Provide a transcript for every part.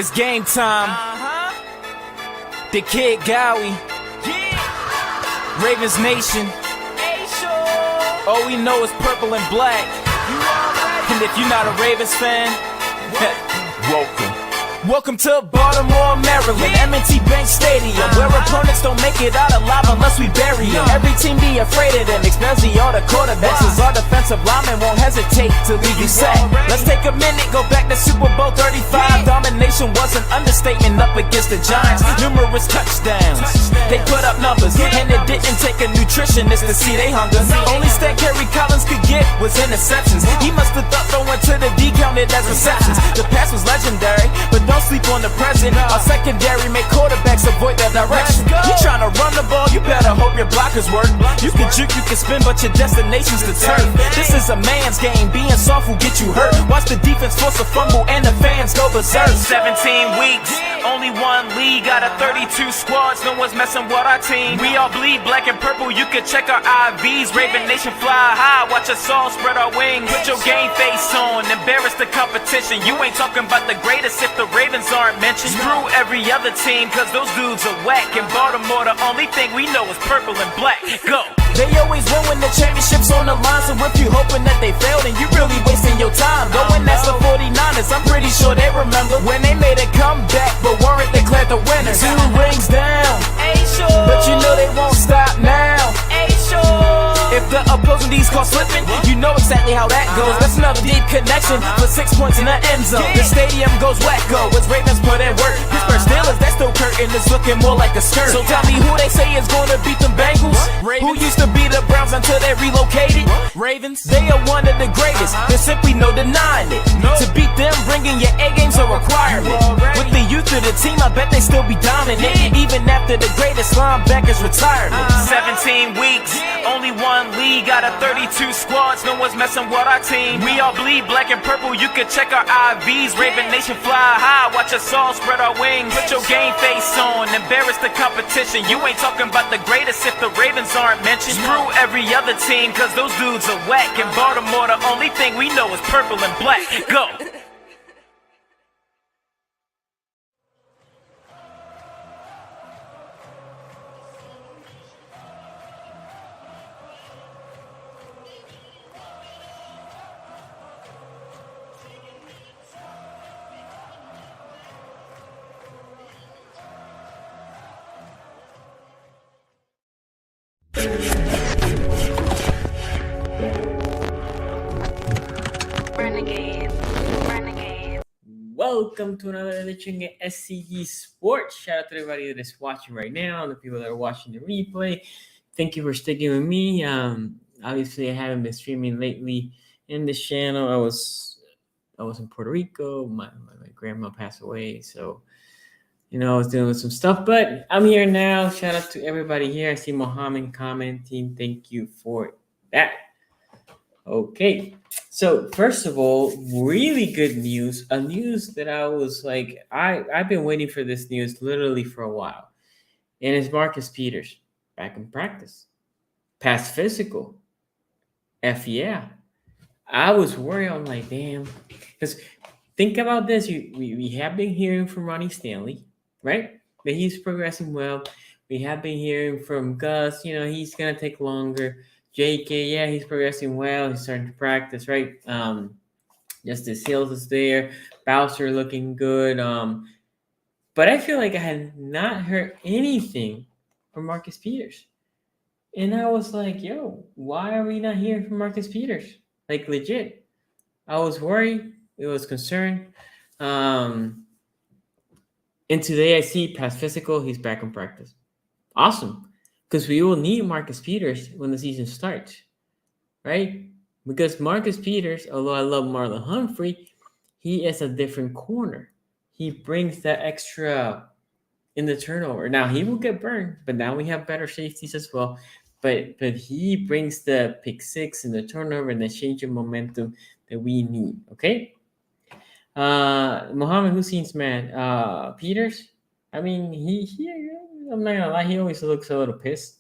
It's game time. The Kid Gowie. Ravens Nation. All we know is purple and black. And if you're not a Ravens fan, Welcome to Baltimore, Maryland, M&T Bank Stadium, where opponents don't make it out alive unless we bury them. Every team be afraid of them, especially all the quarterbacks, as our defensive linemen won't hesitate to leave you sacked. Let's take a minute, go back to Super Bowl 35. Domination was an understatement up against the Giants. Numerous touchdowns, they put up numbers, and it didn't take a nutritionist to see they hunger. Only stat Kerry Collins could get was interceptions. He must have thought throwing to the D counted as receptions. The pass was legendary, but don't sleep on the present. Our secondary make quarterbacks avoid that direction. You tryna run the ball, you better hope your blockers work. You can juke, you can spin, but your destination's the turf. This is a man's game, being soft will get you hurt. Watch the defense force a fumble and the fans go berserk. 17 weeks, only one league out of 32 squads. No one's messing with our team. We all bleed black and purple, you can check our IVs. Raven Nation fly high, watch us all spread our wings. Put your game face on, embarrass the competition. You ain't talking about the greatest if the Ravens aren't mentioned. Screw every other team, cause those dudes are whack. In Baltimore, the only thing we know is purple and black. Go! They always win when the championship's on the line. So if you hoping that they failed, then you really wasting your time. Go and ask the 49ers, I'm pretty sure they remember when they made a comeback, but weren't declared the winner. 2 rings down, but you know they won't stop now. If the opposing D's caught slipping, you know exactly how that goes. That's another deep connection for 6 points in the end zone. The stadium goes wacko as Ravens put in work. Pittsburgh Steelers, that still curtain is looking more like a skirt. So tell me who they say is gonna beat them Bengals? Who used to be the Browns until they relocated? Ravens, they are one of the greatest. There's simply no denying it. To beat them, bringing your A game's a requirement. With the youth of the team, I bet they still be dominant, even after the greatest linebacker's retirement. 17 weeks, only one league out of 32 squads. No one's messing with our team. We all bleed black and purple, you can check our IVs. Raven Nation fly high, watch us all spread our wings. Put your game face on, embarrass the competition. You ain't talking about the greatest if the Ravens aren't mentioned. Screw every other team, cause those dudes are whack. In Baltimore, the only thing we know is purple and black. Go! Welcome to another edition of SCG Sports. Shout out to everybody that is watching right now and the people that are watching the replay. Thank you for sticking with me. Obviously, I haven't been streaming lately in this channel. I was in Puerto Rico. My grandma passed away, so I was dealing with some stuff. But I'm here now. Shout out to everybody here. I see Mohammed commenting. Thank you for that. Okay, so first of all, really good news. A news that I was like, I've been waiting for this news literally for a while. And it's Marcus Peters back in practice. Past physical. F yeah. I was worried. I'm like, damn. Because think about this. We have been hearing from Ronnie Stanley, right? That he's progressing well. We have been hearing from Gus. He's going to take longer. JK, yeah, he's progressing well. He's starting to practice, right? Justice Hills is there. Bowser looking good. But I feel like I had not heard anything from Marcus Peters. And I was like, yo, why are we not hearing from Marcus Peters? Like, legit. I was worried. I was concerned. And today I see past physical, he's back in practice. Awesome. Because we will need Marcus Peters when the season starts, right? Because Marcus Peters, although I love Marlon Humphrey, he is a different corner. He brings that extra in the turnover. Now, he will get burned, but now we have better safeties as well. But he brings the pick six and the turnover and the change of momentum that we need, okay? Mohammed Hussein's man, Peters, I mean, I'm not gonna lie, he always looks a little pissed.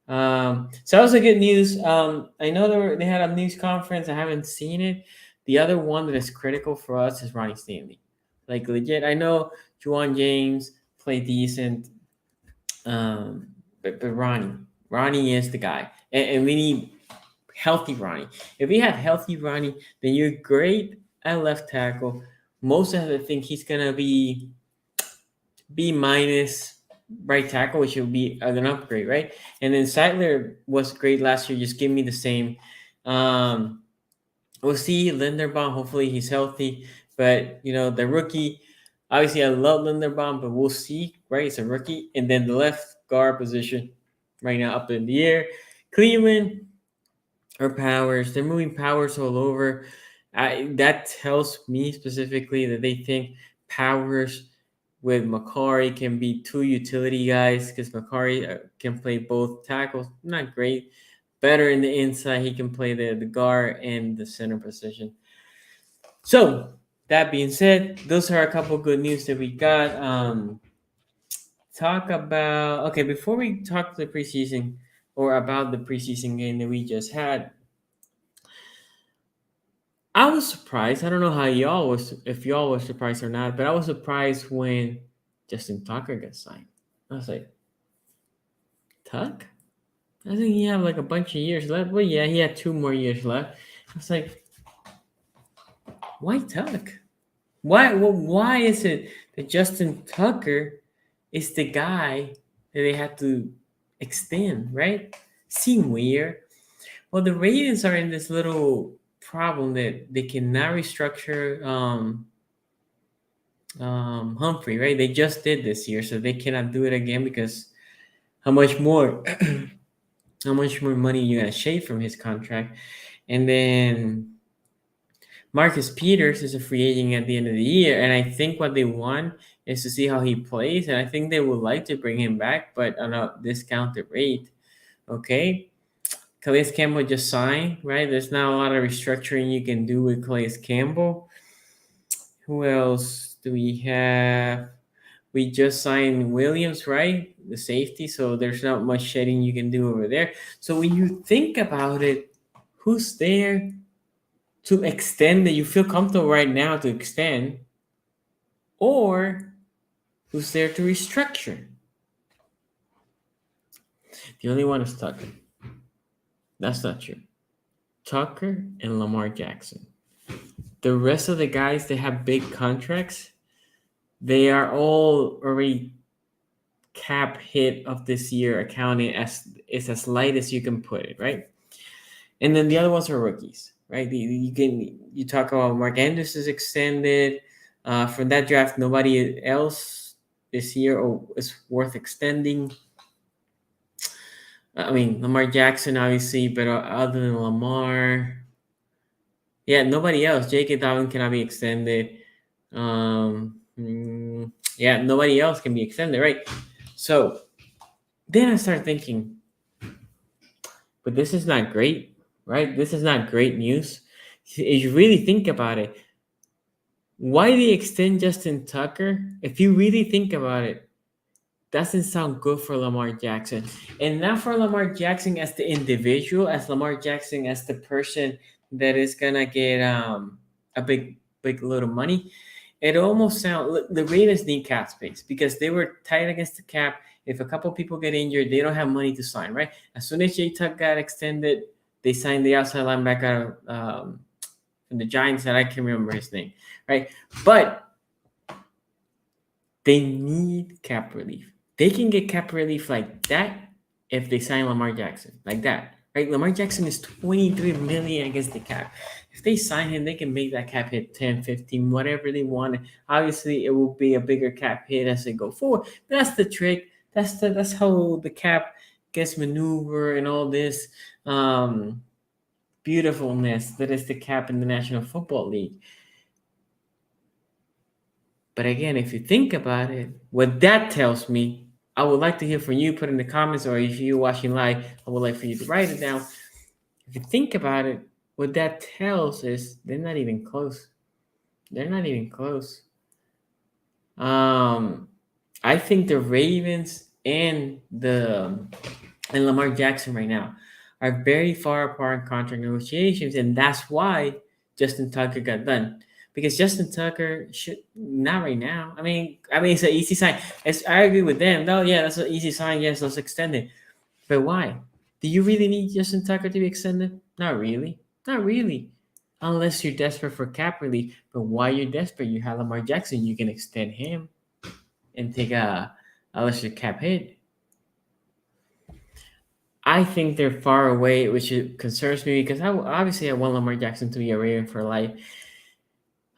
So that was a good news. I know they had a news conference. I haven't seen it. The other one that is critical for us is Ronnie Stanley. like legit. I know Juwan James played decent, but Ronnie is the guy, and we need healthy Ronnie. If we have healthy Ronnie, then you're great at left tackle. Most of the think he's gonna be B minus right tackle, which will be an upgrade, right? And then Seidler was great last year. Just give me the same. Um, we'll see Linderbaum. Hopefully he's healthy. But the rookie, obviously I love Linderbaum, but we'll see, right? It's a rookie. And then the left guard position right now up in the air. Cleveland or Powers. They're moving Powers all over. That tells me specifically that they think Powers with Macari can be two utility guys because Macari can play both tackles. Not great. Better in the inside. He can play the guard and the center position. So, that being said, those are a couple good news that we got. Talk about, okay, before we talk the preseason or about the preseason game that we just had, I was surprised. I don't know how y'all was, if y'all were surprised or not, but I was surprised when Justin Tucker got signed. I was like, Tuck? I think he had like a bunch of years left. Well, yeah, he had 2 more years left. I was like, why Tuck? Why is it that Justin Tucker is the guy that they have to extend, right? Seem weird. Well, the Ravens are in this little problem that they cannot restructure Humphrey, right? They just did this year, so they cannot do it again because how much more how much more money you gonna shave from his contract? And then Marcus Peters is a free agent at the end of the year, and I think what they want is to see how he plays, and I think they would like to bring him back, but on a discounted rate. Okay, Calais Campbell just signed, right? There's not a lot of restructuring you can do with Calais Campbell. Who else do we have? We just signed Williams, right? The safety, so there's not much shedding you can do over there. So when you think about it, who's there to extend that you feel comfortable right now to extend, or who's there to restructure? The only one is Tucker. That's not true. Tucker and Lamar Jackson. The rest of the guys that have big contracts, they are all already cap hit of this year accounting as light as you can put it, right? And then the other ones are rookies, right? You talk about Mark Andrews is extended. From that draft, nobody else this year is worth extending. I mean, Lamar Jackson, obviously, but other than Lamar, yeah, nobody else. J.K. Dobbins cannot be extended. Yeah, nobody else can be extended, right? So then I start thinking, but this is not great, right? This is not great news. If you really think about it, why they extend Justin Tucker? If you really think about it, doesn't sound good for Lamar Jackson. And not for Lamar Jackson as the individual, as Lamar Jackson as the person that is gonna get a big load of money. It almost sounds the Ravens need cap space because they were tight against the cap. If a couple people get injured, they don't have money to sign, right? As soon as J Tuck got extended, they signed the outside linebacker from the Giants that I can't remember his name, right? But they need cap relief. They can get cap relief like that if they sign Lamar Jackson, like that, right? Lamar Jackson is $23 million against the cap. If they sign him, they can make that cap hit 10, 15, whatever they want. Obviously, it will be a bigger cap hit as they go forward. But that's the trick. That's how the cap gets maneuvered and all this beautifulness that is the cap in the National Football League. But again, if you think about it, what that tells me, I would like to hear from you. Put in the comments, or if you're watching live, I would like for you to write it down. If you think about it, what that tells is they're not even close. They're not even close. I think the Ravens and Lamar Jackson right now are very far apart in contract negotiations, and that's why Justin Tucker got done. because Justin Tucker should not right now. I mean, it's an easy sign. I agree with them. No, yeah, that's an easy sign. Yes, let's extend it. But why? Do you really need Justin Tucker to be extended? Not really. Not really. Unless you're desperate for cap relief. But why you're desperate? You have Lamar Jackson. You can extend him and take a lesser cap hit. I think they're far away, which concerns me because obviously I want Lamar Jackson to be a Raven for life.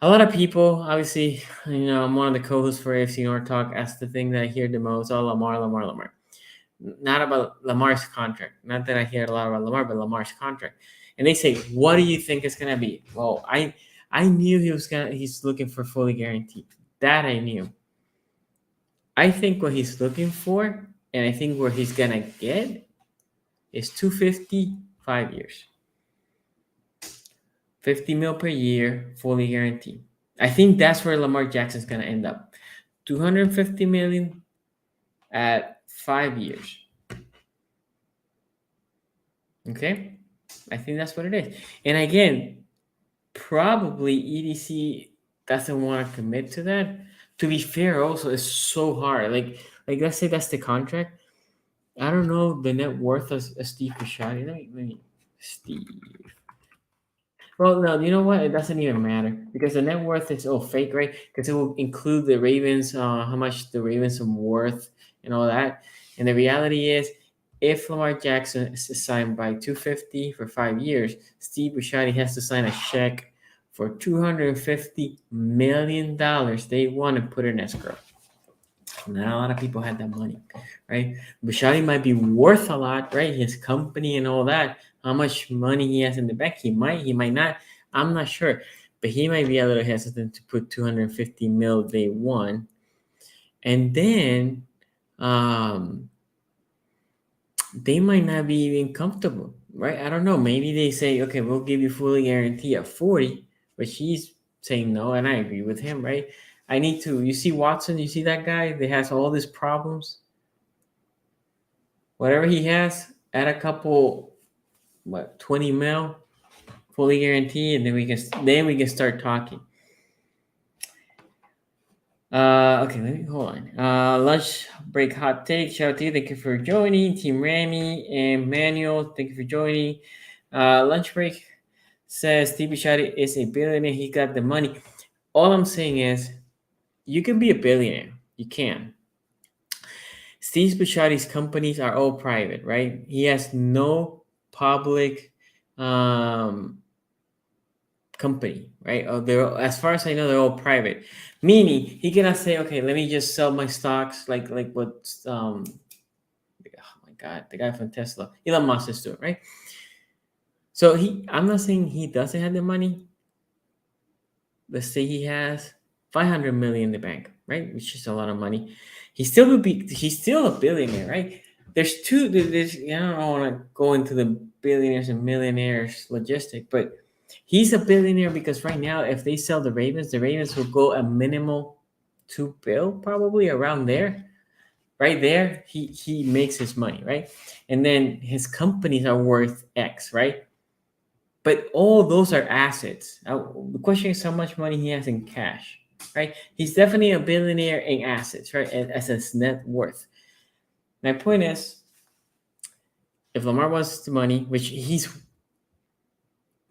A lot of people, obviously, I'm one of the co-hosts for AFC North Talk. That's the thing that I hear the most. Oh, Lamar, Lamar, Lamar. Not about Lamar's contract. Not that I hear a lot about Lamar, but Lamar's contract. And they say, "What do you think it's gonna be?" Well, I knew he's looking for fully guaranteed. That I knew. I think what he's looking for, and I think where he's gonna get, is 250, 5 years. 50 mil per year, fully guaranteed. I think that's where Lamar Jackson's gonna end up. 250 million at 5 years. Okay? I think that's what it is. And again, probably EDC doesn't want to commit to that. To be fair, also, it's so hard. Like let's say that's the contract. I don't know the net worth of Steve Bisciotti. Let me Steve. Well, no, you know what? It doesn't even matter because the net worth is all fake, right? Because it will include the Ravens, how much the Ravens are worth, and all that. And the reality is, if Lamar Jackson is signed by 250 for 5 years, Steve Bisciotti has to sign a check for $250 million. They want to put it in escrow. Not a lot of people had that money, right? Bisciotti might be worth a lot, right? His company and all that. How much money he has in the bank? He might not. I'm not sure, but he might be a little hesitant to put 250 mil day one, and then they might not be even comfortable, right? I don't know. Maybe they say, okay, we'll give you fully guarantee at 40, but he's saying no, and I agree with him, right? I need to. You see Watson, you see that guy that has all these problems. Whatever he has, add a couple, 20 mil, fully guaranteed, and then we can start talking. Okay, let me hold on. Lunch break hot take. Shout out to you. Thank you for joining. Team Rami and Manuel, thank you for joining. Lunch break says Steve Bisciotti is a billionaire. He got the money. All I'm saying is, you can be a billionaire. You can. Steve Bisciotti's companies are all private, right? He has no public company, right? As far as I know, they're all private. Meaning, he cannot say, okay, let me just sell my stocks, like what oh my God, the guy from Tesla, Elon Musk is doing, right? So I'm not saying he doesn't have the money. Let's say he has 500 million in the bank, right? Which is a lot of money. He's still a billionaire, right? There's I don't want to go into the billionaires and millionaires logistic, but he's a billionaire because right now, if they sell the Ravens will go a minimal $2 billion, probably around there. Right there, he makes his money, right? And then his companies are worth X, right? But all those are assets. The question is how much money he has in cash, right? He's definitely a billionaire in assets, right? As his net worth. My point is, if Lamar wants the money, which he's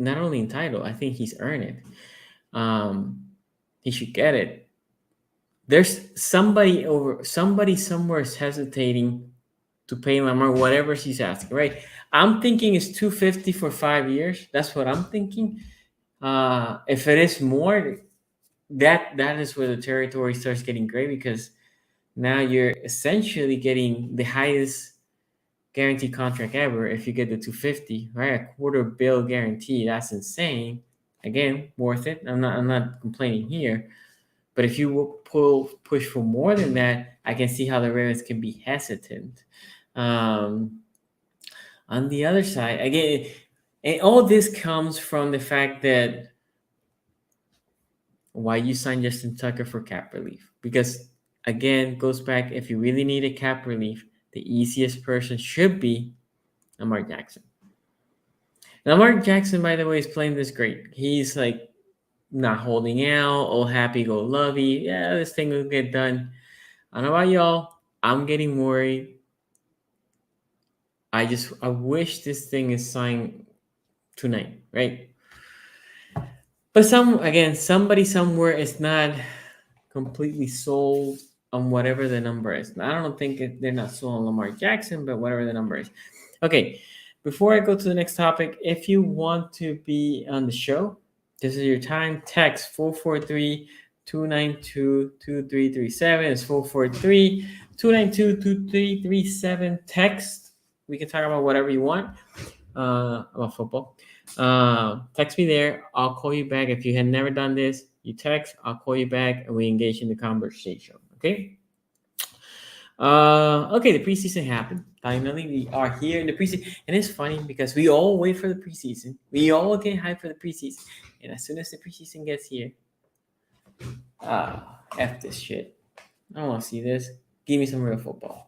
not only entitled, I think he's earned it. He should get it. There's somebody somewhere is hesitating to pay Lamar whatever he's asking, right? I'm thinking it's 250 for 5 years. That's what I'm thinking. If it is more, that is where the territory starts getting great, because now you're essentially getting the highest guaranteed contract ever if you get the 250, right? $250 million guarantee. That's insane. Again, worth it. I'm not complaining here. But if you push for more than that, I can see how the Ravens can be hesitant. On the other side, again, and all this comes from the fact that why you signed Justin Tucker for cap relief. Because, again, goes back, if you really need a cap relief, the easiest person should be Lamar Jackson. Lamar Jackson, by the way, is playing this great. He's like not holding out, all happy go lovey. Yeah, this thing will get done. I don't know about y'all. I'm getting worried. I wish this thing is signed tonight, right? But somebody somewhere is not completely sold on whatever the number is. I don't think they're not sold on Lamar Jackson, but whatever the number is. Okay, before I go to the next topic, if you want to be on the show, this is your time. Text 443-292-2337. It's 443-292-2337. Text. We can talk about whatever you want about football. Text me there. I'll call you back. If you had never done this, you text, I'll call you back, and we engage in the conversation. Okay? Okay, the preseason happened. Finally, we are here in the preseason. And it's funny because we all wait for the preseason. We all get hyped for the preseason. And as soon as the preseason gets here, F this shit. I don't want to see this. Give me some real football.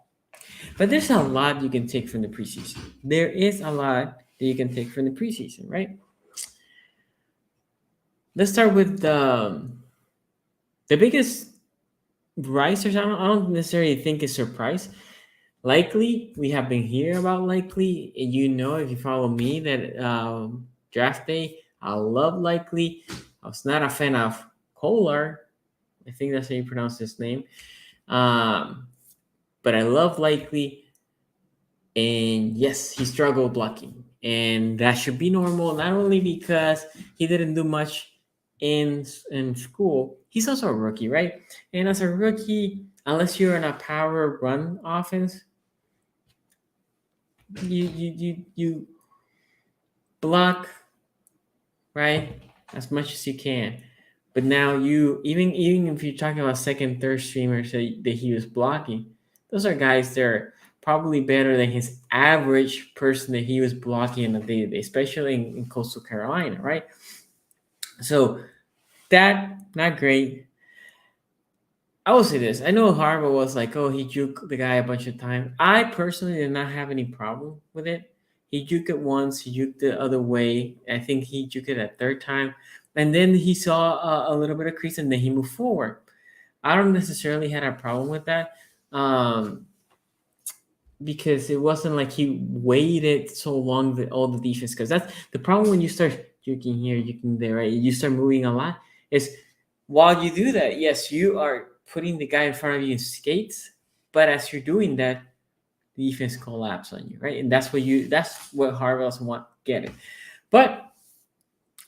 But there's a lot you can take from the preseason. There is a lot that you can take from the preseason, right? Let's start with the biggest risers. I don't necessarily think is surprise. Likely, we have been hearing about Likely. And you know, if you follow me, that draft day, I love Likely. I was not a fan of Kolar. I think that's how you pronounce his name. But I love Likely. And yes, he struggled blocking. And that should be normal, not only because he didn't do much in school, he's also a rookie, right? And as a rookie, unless you're in a power run offense, you block, right, as much as you can. But now you even if you're talking about second, third streamers that he was blocking, those are guys that are probably better than his average person that he was blocking in a day-to-day, especially in Coastal Carolina, right? So that not great. I will say this. I know Harbaugh was like, oh, he juked the guy a bunch of times. I personally did not have any problem with it. He juked it once. He juked the other way. I think he juked it a third time. And then he saw a little bit of crease and then he moved forward. I don't necessarily had a problem with that because it wasn't like he waited so long that all the defense. Because that's the problem when you start juking here, juking there, right? You start moving a lot. Is while you do that, yes, you are putting the guy in front of you in skates, but as you're doing that, the defense collapse on you, right? And that's what Harvell's want get it. But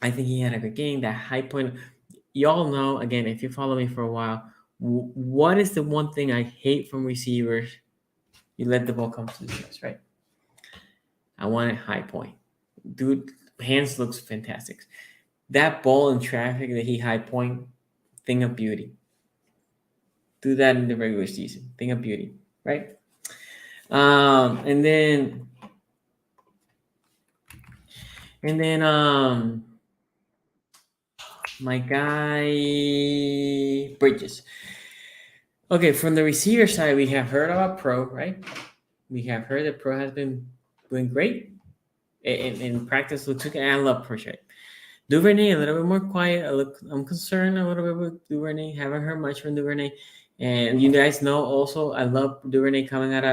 I think he had a good game. That high point, y'all know, again, if you follow me for a while, what is the one thing I hate from receivers? You let the ball come to the chest, right? I want it high point. Dude, hands looks fantastic. That ball in traffic that he high point, thing of beauty. Do that in the regular season. Thing of beauty, right? And then my guy Bridges. Okay, from the receiver side, we have heard about Pro, right? We have heard that Pro has been doing great in practice. Looks good, and I love Project. Duvernay a little bit more quiet. I'm concerned a little bit with Duvernay. Haven't heard much from Duvernay, and you guys know also I love Duvernay coming out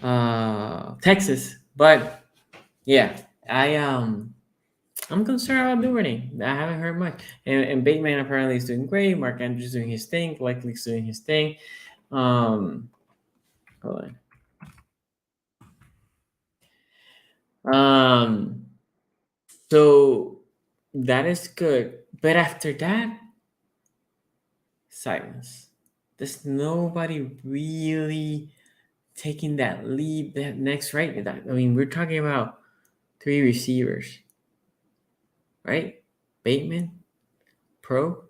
of Texas. But yeah, I'm concerned about Duvernay. I haven't heard much, and Bateman apparently is doing great. Mark Andrews doing his thing. Blakely's doing his thing. Hold on. So that is good. But after that, silence. There's nobody really taking that lead, that next right. I mean, we're talking about 3 receivers, right? Bateman, Pro,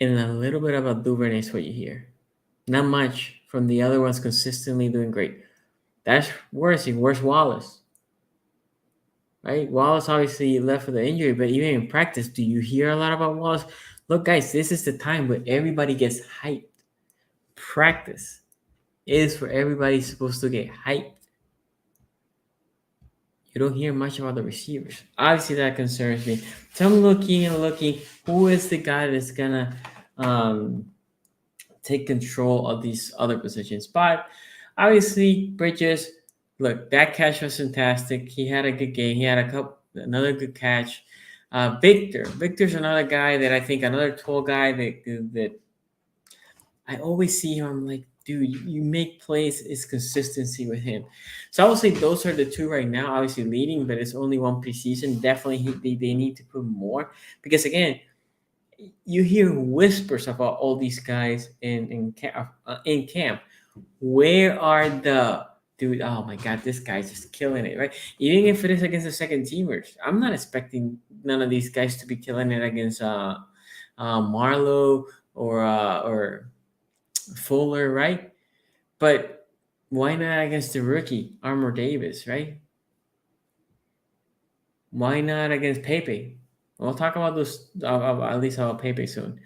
and a little bit about Duvernay is what you hear. Not much from the other ones consistently doing great. That's worse. Where's Wallace? Right? Wallace obviously left with the injury, but even in practice, do you hear a lot about Wallace? Look, guys, this is the time where everybody gets hyped. Practice is where everybody's supposed to get hyped. you don't hear much about the receivers. Obviously, that concerns me. So I'm looking and looking. Who is the guy that's gonna um, take control of these other positions? But obviously, Bridges. Look, that catch was fantastic. He had a good game. He had another good catch. Victor's another guy that I think another tall guy that I always see him. I'm like, dude, you make plays. It's consistency with him. So I would say those are the two right now. Obviously leading, but it's only one preseason. Definitely, they need to put more because again, you hear whispers about all these guys in camp. Where are the dude? Oh my god, this guy's just killing it, right? Even if it is against the second teamers, I'm not expecting none of these guys to be killing it against Marlowe or Fuller, right? But why not against the rookie Armor Davis, right? Why not against Pepe? We'll talk about those at least about Pepe soon.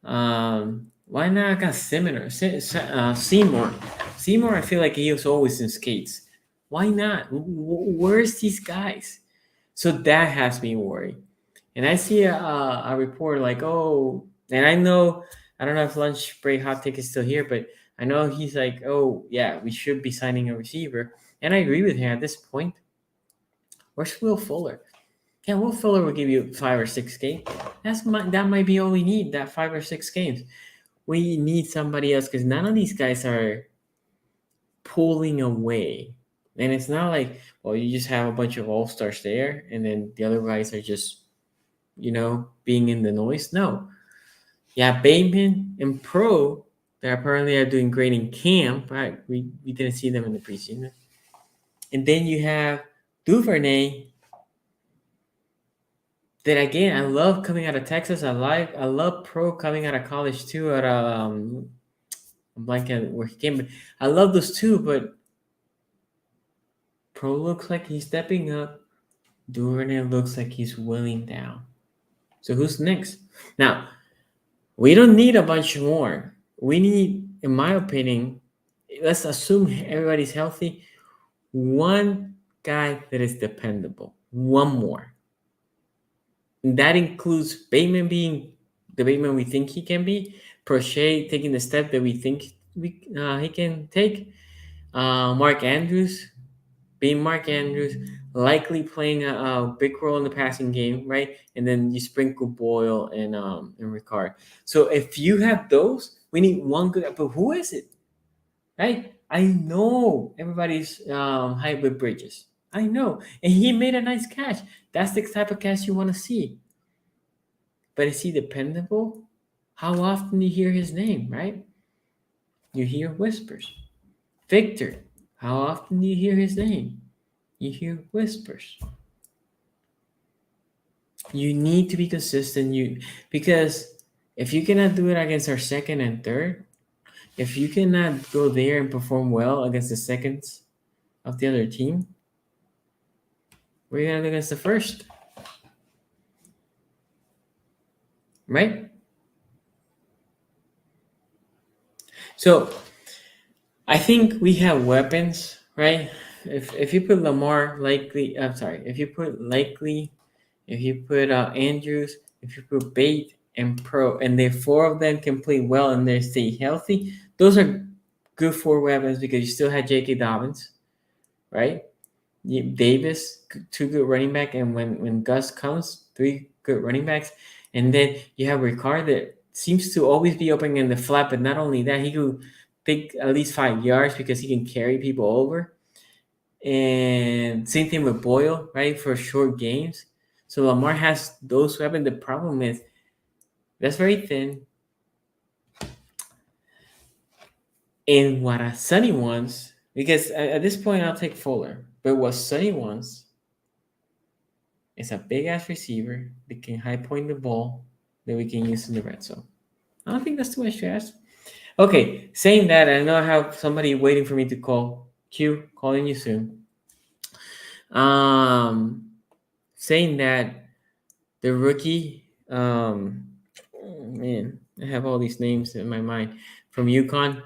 Why not against Seymour? Seymour, I feel like he was always in skates. Why not? Where's these guys? So that has me worried. And I see a report like, oh, and I don't know if Lunch Break Hot Take is still here, but I know he's like, oh, yeah, we should be signing a receiver. And I agree with him at this point. Where's Will Fuller? Yeah, Will Fuller will give you 5 or 6 games. That might be all we need, that 5 or 6 games. We need somebody else because none of these guys are pulling away. And it's not like, well, you just have a bunch of all-stars there and then the other guys are just, being in the noise. No. Yeah, Bateman and Pro, that apparently are doing great in camp, right? We didn't see them in the preseason. And then you have Duvernay, that again, I love coming out of Texas. I love Pro coming out of college too. I'm blanking where he came, but I love those two. But Pro looks like he's stepping up. Duvernay looks like he's willing down. So who's next? Now, we don't need a bunch more. We need, in my opinion, let's assume everybody's healthy. One guy that is dependable. One more. And that includes Bateman being the Bateman we think he can be. Prochet taking the step that we think he can take. Mark Andrews being Mark Andrews, likely playing a big role in the passing game, right? And then you sprinkle Boyle and Ricard. So if you have those, we need one good. But who is it, right? I know everybody's hype with Bridges. I know, and he made a nice catch. That's the type of catch you want to see. But is he dependable? How often do you hear his name, right? You hear whispers. Victor, how often do you hear his name? You hear whispers. You need to be consistent. Because if you cannot do it against our second and third, if you cannot go there and perform well against the seconds of the other team, what are you gonna do against the first? Right? So I think we have weapons, right? If you put Lamar likely, I'm sorry, if you put likely, if you put Andrews, if you put Bate and Pro, and the four of them can play well and they stay healthy, those are good 4 weapons because you still had J.K. Dobbins, right? Davis, 2 good running back, and when Gus comes, 3 good running backs, and then you have Ricard that seems to always be open in the flat, but not only that, he could take at least 5 yards because he can carry people over. And same thing with Boyle, right, for short games. So Lamar has those weapons. The problem is that's very thin. And what Sonny wants, because at this point I'll take Fuller, but what Sonny wants is a big ass receiver that can high point the ball that we can use in the red zone. I don't think that's too much to ask. Okay, saying that, I know I have somebody waiting for me to call. Q, calling you soon. Saying that the rookie, man, I have all these names in my mind. From UConn,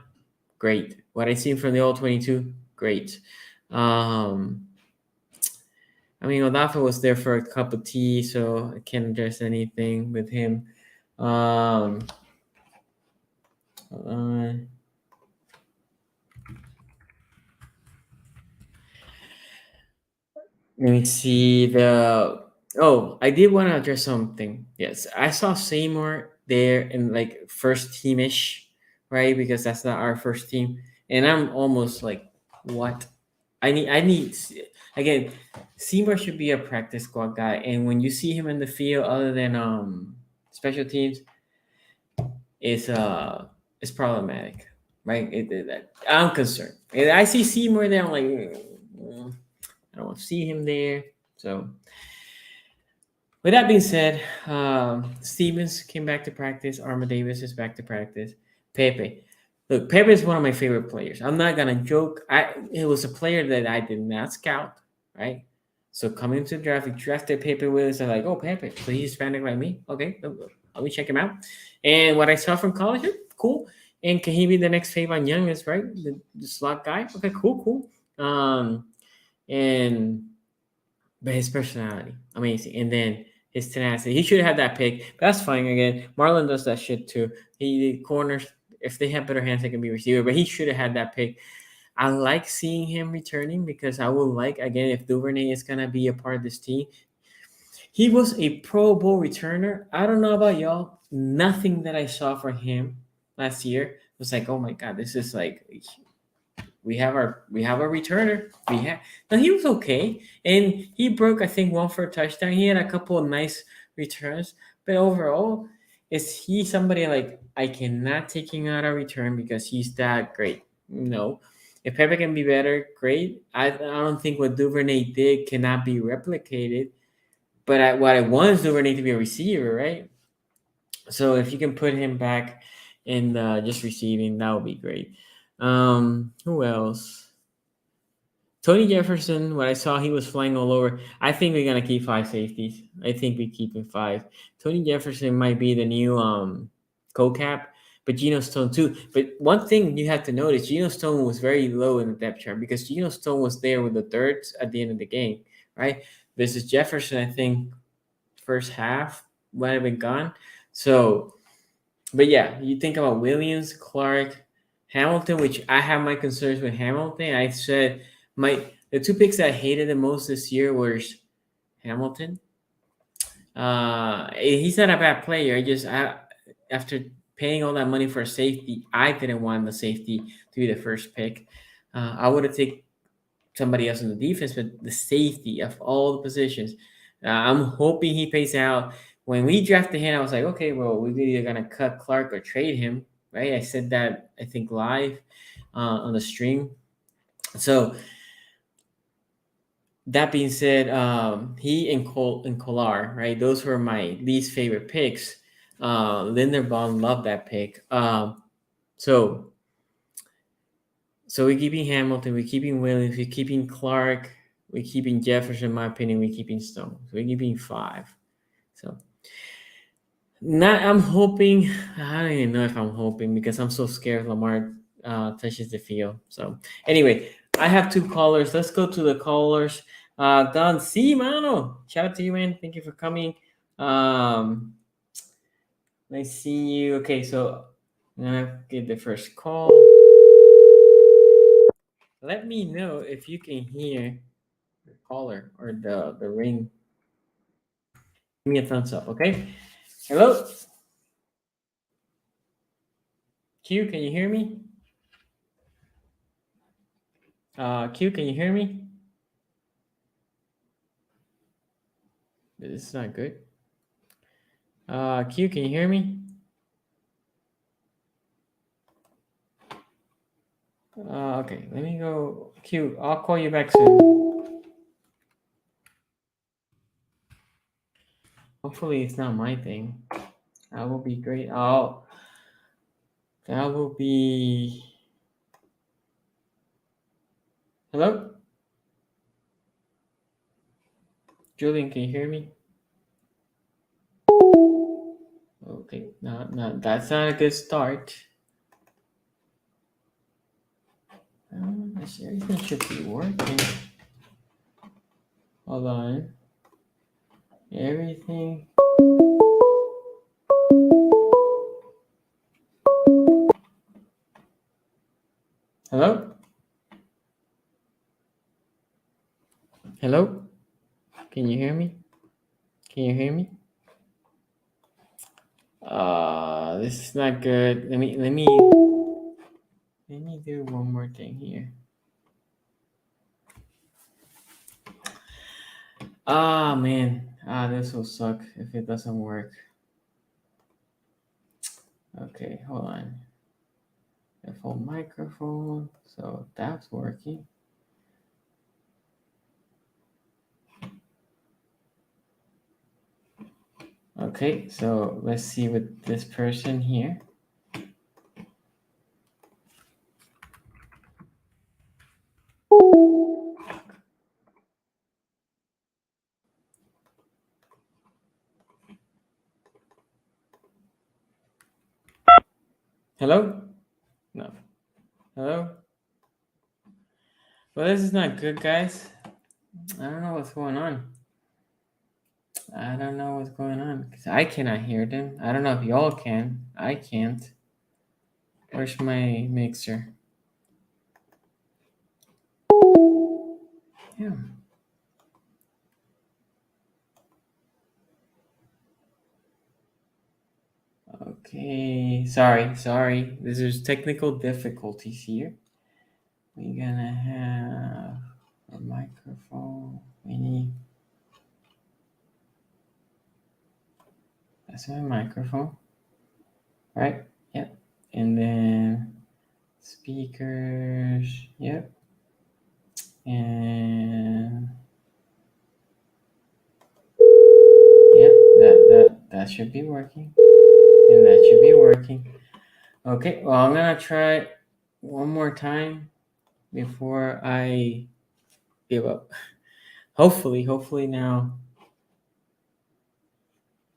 great. What I seen from the All-22, great. I mean, Odafe was there for a cup of tea, so I can't address anything with him. Um, uh, Let me see the. Oh, I did want to address something. Yes, I saw Seymour there in like first team ish, right? Because that's not our first team, and I'm almost like, what? I need again. Seymour should be a practice squad guy, and when you see him in the field, other than special teams, it's problematic, right? I'm concerned. And I see Seymour there. I'm like, I don't want to see him there. So with that being said, Stevens came back to practice. Arma Davis is back to practice. Pepe. Look, Pepe is one of my favorite players. I'm not gonna joke. It was a player that I did not scout, right? So coming into the draft, we drafted Pepe Williams. I'm like, oh Pepe, so he's Hispanic like me. Okay, let me check him out. And what I saw from college, cool. And can he be the next Fabian Young? Is right, the slot guy. Okay, cool. And but his personality, amazing. And then his tenacity. He should have had that pick. But that's fine. Again, Marlon does that shit too. He corners. If they have better hands, they can be receiver. But he should have had that pick. I like seeing him returning because I would like, again, if Duvernay is gonna be a part of this team. He was a Pro Bowl returner. I don't know about y'all. Nothing that I saw for him last year was like, oh my god, this is like we have a returner. We have now he was okay, and he broke I think one for a touchdown. He had a couple of nice returns, but overall, is he somebody like I cannot take him out of return because he's that great? No. If Pepe can be better, great. I don't think what Duvernay did cannot be replicated. But what I want is Duvernay to be a receiver, right? So if you can put him back in just receiving, that would be great. Who else? Tony Jefferson, what I saw, he was flying all over. I think we're gonna keep five safeties. I think we keep him five. Tony Jefferson might be the new co-cap, but Geno Stone too. But one thing you have to notice, Geno Stone was very low in the depth chart because Geno Stone was there with the thirds at the end of the game, right? Versus Jefferson, I think first half might have been gone. So, but yeah, you think about Williams, Clark, Hamilton, which I have my concerns with Hamilton. I said the two picks I hated the most this year was Hamilton. He's not a bad player. After paying all that money for a safety, I didn't want the safety to be the first pick. I would have taken somebody else in the defense, but the safety of all the positions. I'm hoping he pays out. When we drafted him, I was like, okay, well, we're either gonna cut Clark or trade him, right? I said that I think live on the stream. So that being said, he and Kolar, right? Those were my least favorite picks. Linderbaum loved that pick. So we're keeping Hamilton, we're keeping Williams, we're keeping Clark, we're keeping Jefferson. In my opinion, we're keeping Stone. So we're keeping five. So not. I'm hoping. I don't even know if I'm hoping because I'm so scared Lamar touches the field. So anyway, I have two callers. Let's go to the callers. Don C. Mano, shout out to you, man. Thank you for coming. Nice seeing you. Okay, so I'm gonna get the first call. Let me know if you can hear the caller or the ring. Give me a thumbs up, okay? Hello, Q. Can you hear me? Q. Can you hear me? This is not good. Q. Can you hear me? Okay. Let me go. Q. I'll call you back soon. Hopefully, it's not my thing. That will be great. Oh, that will be. Hello? Julian, can you hear me? Okay, no, that's not a good start. Everything should be working. Hold on. Everything. Hello? Hello? Can you hear me? Can you hear me? This is not good. Let me do one more thing here. Ah, man. This will suck if it doesn't work. Okay, hold on. The full microphone. So that's working. Okay, so let's see with this person here. Hello? No. Hello? Well, this is not good, guys. I don't know what's going on. I don't know what's going on because I cannot hear them. I don't know if y'all can. I can't. Where's my mixer? Yeah. Okay. Sorry. There's technical difficulties here. We're gonna have a microphone. We need. That's my microphone. Right? Yep. And then speakers. Yep. And yep, that should be working. And that should be working. Okay, well I'm gonna try one more time before I give up. Hopefully now.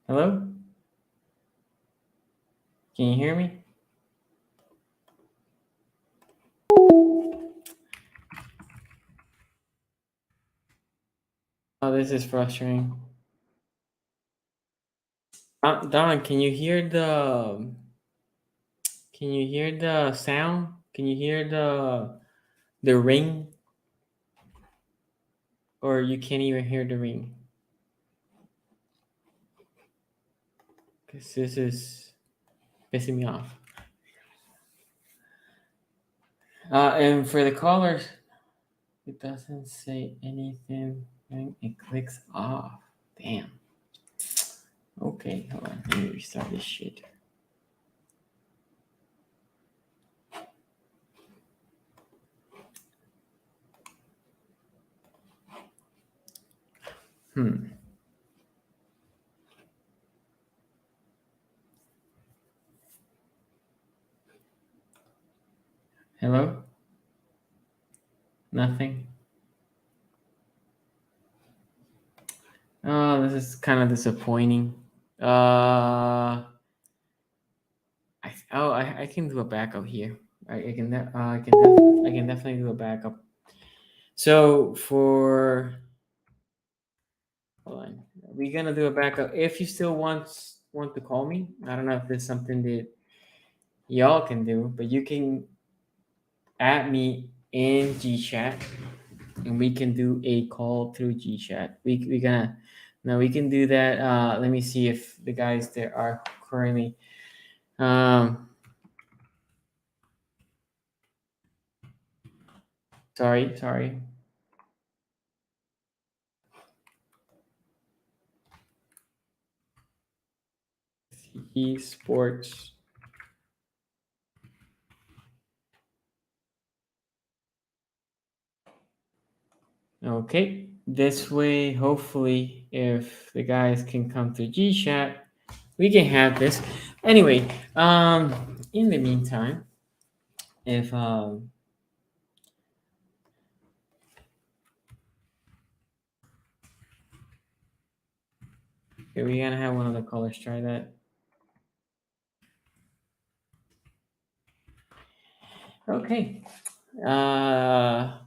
Hello? Can you hear me? Oh, this is frustrating. Don, can you hear the sound? Can you hear the ring? Or you can't even hear the ring? Because this is pissing me off. And for the callers, it doesn't say anything when it clicks off. Damn. Okay, hold on. Let me restart this shit. Hello? Nothing? Oh, this is kind of disappointing. I can do a backup here. I can definitely do a backup. So hold on, we're gonna do a backup. If you still want to call me, I don't know if there's something that y'all can do, but you can add me in GChat, and we can do a call through GChat. We gonna now we can do that. Let me see if the guys there are currently. Sorry. Esports. Okay, this way, hopefully, if the guys can come to GChat, we can have this. Anyway, in the meantime, if okay, we're gonna have one of the callers try that. Okay.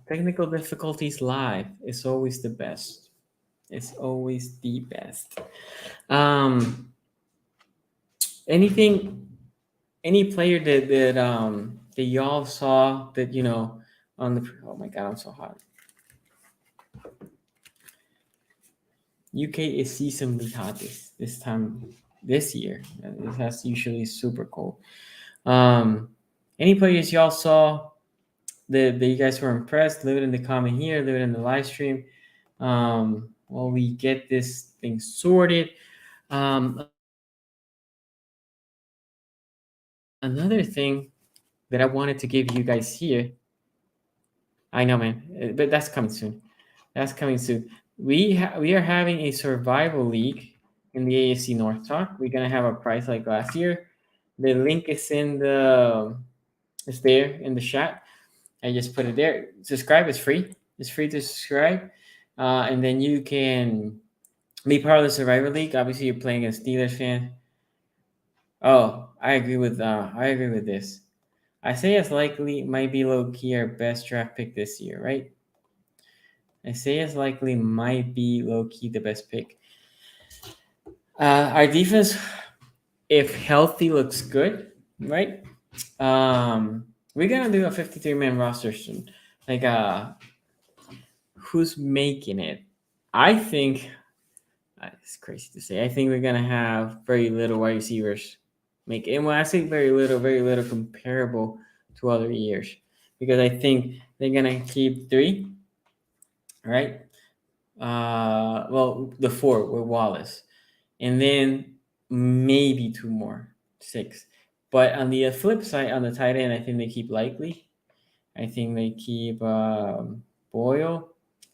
Technical difficulties live is always the best. It's always the best. Um, anything, any player that y'all saw that on the. Oh my God, I'm so hot. UK is seasonally hot this time this year. That's usually super cold. Um, any players y'all saw that you guys were impressed? Leave it in the comment here. Leave it in the live stream. While we get this thing sorted. Another thing that I wanted to give you guys here. I know, man, but that's coming soon. That's coming soon. We are having a survival league in the AFC North Talk. We're gonna have a prize like last year. The link is it's there in the chat. I just put it there. Subscribe. It's free. It's free to subscribe, and then you can be part of the survival league. Obviously, you're playing a Steelers fan. Oh, I agree with this. Isaiah's likely might be low key our best draft pick this year, right? Isaiah's likely might be low key the best pick. Our defense, if healthy, looks good, right? We're gonna do a 53-man roster soon. Like, who's making it? I think it's crazy to say. I think we're gonna have very little wide receivers make it. And when I say very little comparable to other years, because I think they're gonna keep three, right? Well, the four with Wallace, and then maybe two more, six. But on the flip side, on the tight end, I think they keep Likely. I think they keep Boyle.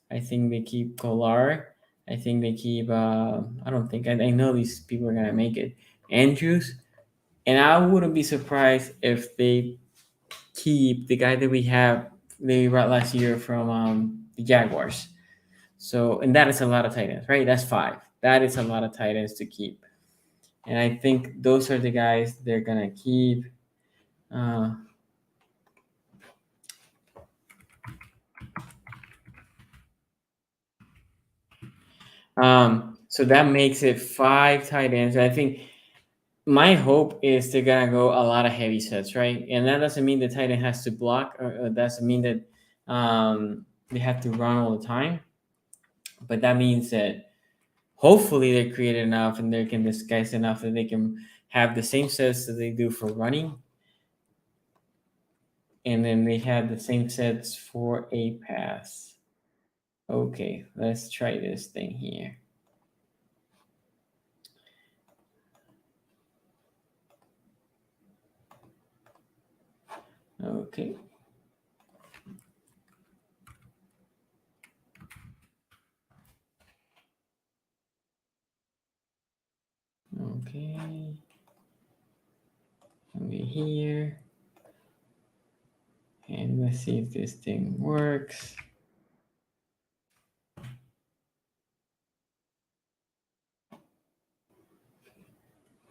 I think they keep Kolar. I think they keep. I don't think. I know these people are gonna make it. Andrews, and I wouldn't be surprised if they keep the guy that we brought last year from the Jaguars. So, and that is a lot of tight ends, right? That's five. That is a lot of tight ends to keep. And I think those are the guys they're gonna keep. Uh, so that makes it five tight ends. I think my hope is they're gonna go a lot of heavy sets, right? And that doesn't mean the tight end has to block, or doesn't mean that they have to run all the time. But that means that hopefully they're creative enough and they can disguise enough that they can have the same sets that they do for running, and then they have the same sets for a pass. Okay, let's try this thing here. Okay. Okay. Over here. And let's see if this thing works.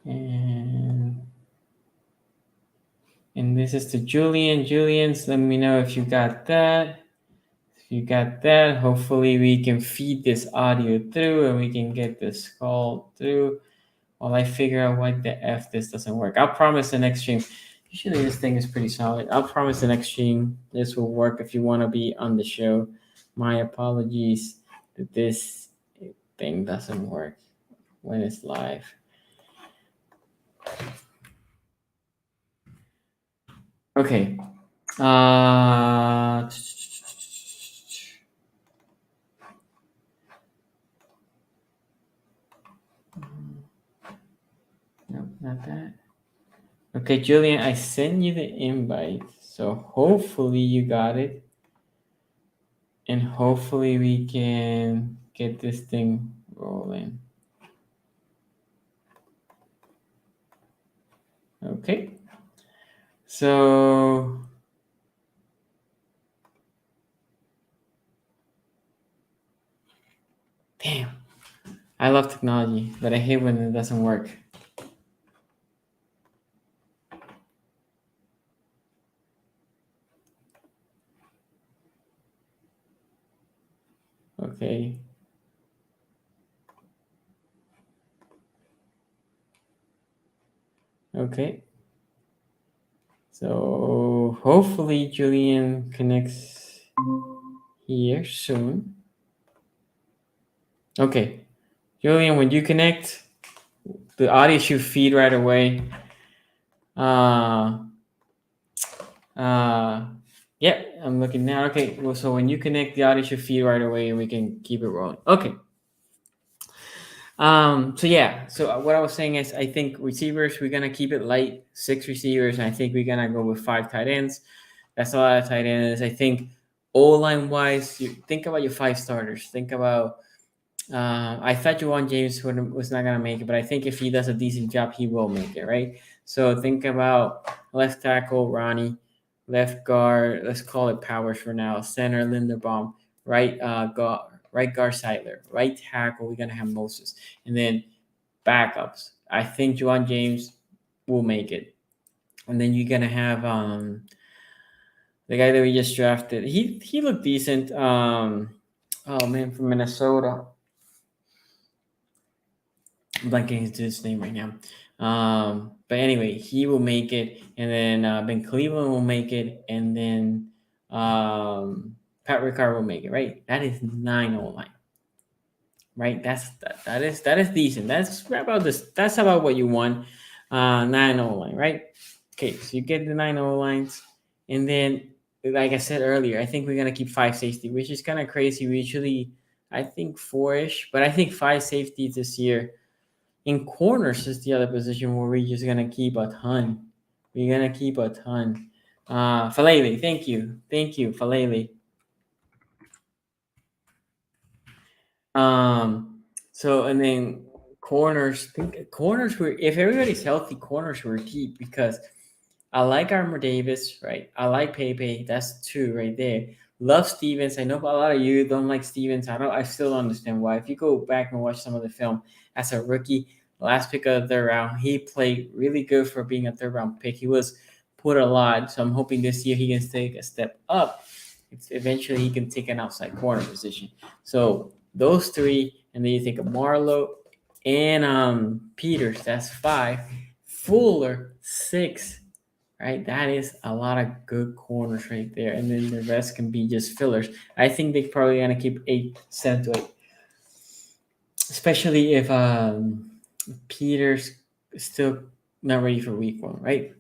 And this is to Julian. Julian's, let me know if you got that. If you got that, hopefully we can feed this audio through and we can get this call through while I figure out why the F this doesn't work. I'll promise the next stream. Usually this thing is pretty solid. I'll promise the next stream this will work if you want to be on the show. My apologies that this thing doesn't work when it's live. Okay. No, not that. Okay, Julian, I sent you the invite, so hopefully you got it. And hopefully we can get this thing rolling. Okay. So damn. I love technology, but I hate when it doesn't work. Okay. Okay. So hopefully Julian connects here soon. Okay. Julian, when you connect, the audio should feed right away. Uh, yeah, I'm looking now. Okay, well, so when you connect, the audio should feed right away, and we can keep it rolling. Okay. So yeah, so what I was saying is, I think receivers, we're gonna keep it light, 6 receivers, and I think we're gonna go with 5 tight ends. That's a lot of tight ends. I think O-line wise, you think about your 5 starters. Think about. I thought Juwan James was not gonna make it, but I think if he does a decent job, he will make it, right? So think about left tackle Ronnie, left guard. Let's call it Powers for now. Center Linderbaum, right guard Seidler, right tackle. We're gonna have Moses, and then backups. I think Juwan James will make it, and then you're gonna have the guy that we just drafted. He looked decent. Oh man, from Minnesota. I'm blanking his name right now. But anyway, he will make it, and then Ben Cleveland will make it, and then Pat Ricard will make it. Right, that is 9 O-line. Right, that is decent. That's about this. That's about what you want. 9 O-line. Right. Okay, so you get the 9 O-lines, and then like I said earlier, I think we're gonna keep 5 safety, which is kind of crazy. We usually I think 4-ish, but I think 5 safety this year. In corners is the other position where we're just gonna keep a ton. We're gonna keep a ton. Falele, thank you, Falele. So and then corners were if everybody's healthy, corners were keep because I like Armour Davis, right? I like Pepe. That's 2 right there. Love Stevens. I know a lot of you don't like Stevens. I still don't understand why. If you go back and watch some of the film as a rookie, last pick of the third round, he played really good for being a third round pick. He was put a lot. So I'm hoping this year he can take a step up. Eventually he can take an outside corner position. So those 3, and then you think of Marlowe and Peters. That's 5. Fuller 6. Right, that is a lot of good corners right there, and then the rest can be just fillers. I think they're probably gonna keep 8, 7 to 8, especially if Peter's still not ready for week 1, right?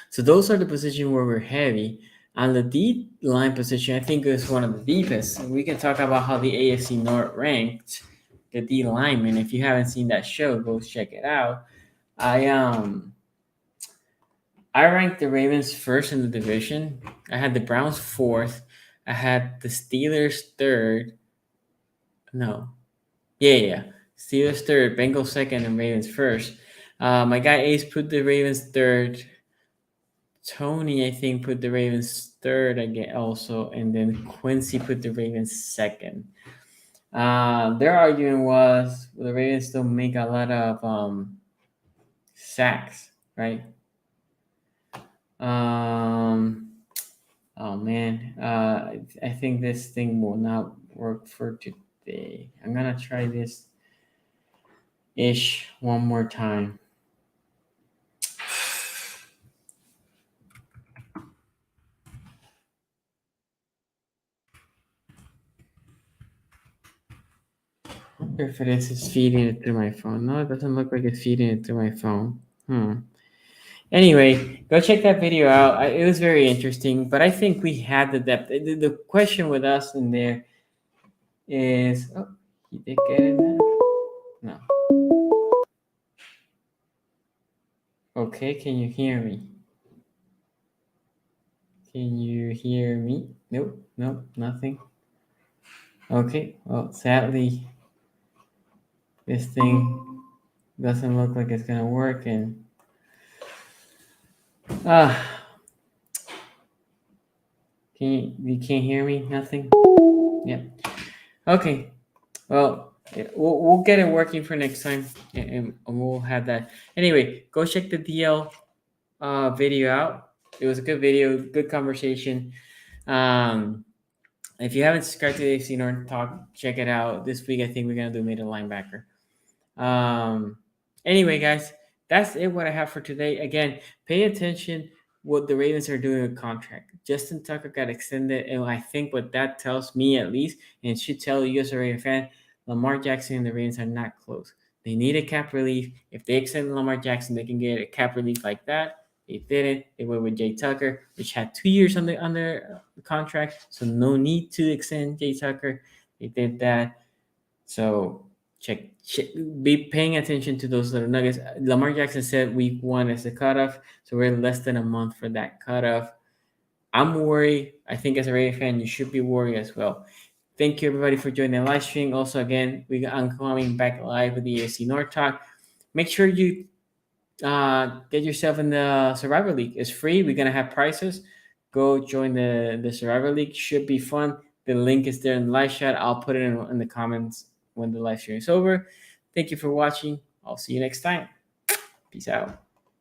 So those are the positions where we're heavy. On the D line position, I think it's one of the deepest. We can talk about how the AFC North ranked the D linemen. If you haven't seen that show, go check it out. I ranked the Ravens first in the division. I had the Browns 4th. I had the Steelers 3rd. No. Yeah. Steelers 3rd, Bengals 2nd, and Ravens 1st. My guy Ace put the Ravens 3rd. Tony, I think, put the Ravens 3rd again also. And then Quincy put the Ravens 2nd. Their argument was the Ravens don't make a lot of sacks, right? Oh man, I think this thing will not work for today. I'm gonna try this ish one more time. I wonder if this is feeding it through my phone. No, it doesn't look like it's feeding it through my phone. Anyway, go check that video out. It was very interesting, but I think we had the depth. The question with us in there is, oh, you did get it now? No. Okay, can you hear me? Can you hear me? Nope, nothing. Okay, well, sadly, this thing doesn't look like it's gonna work, and you can't hear me? Nothing? Yeah. Okay. Well, we'll get it working for next time, and we'll have that. Anyway, go check the DL video out. It was a good video, good conversation. If you haven't subscribed to the AFC North Talk, check it out. This week, I think we're gonna do middle linebacker. Anyway, guys, that's it. What I have for today. Again, pay attention what the Ravens are doing with contract. Justin Tucker got extended, and I think what that tells me at least, and it should tell you as a Ravens fan, Lamar Jackson and the Ravens are not close. They need a cap relief. If they extend Lamar Jackson, they can get a cap relief like that. They didn't. They went with Jay Tucker, which had 2 years on the contract, so no need to extend Jay Tucker. They did that. So check, be paying attention to those little nuggets. Lamar Jackson said week 1 is the cutoff, so we're less than a month for that cutoff. I'm worried. I think as a Raven fan, you should be worried as well. Thank you everybody for joining the live stream. Also, again, I'm coming back live with the AFC North talk. Make sure you get yourself in the Survivor League. It's free. We're gonna have prizes. Go join the Survivor League. Should be fun. The link is there in the live chat. I'll put it in the comments when the live stream is over. Thank you for watching. I'll see you next time. Peace out.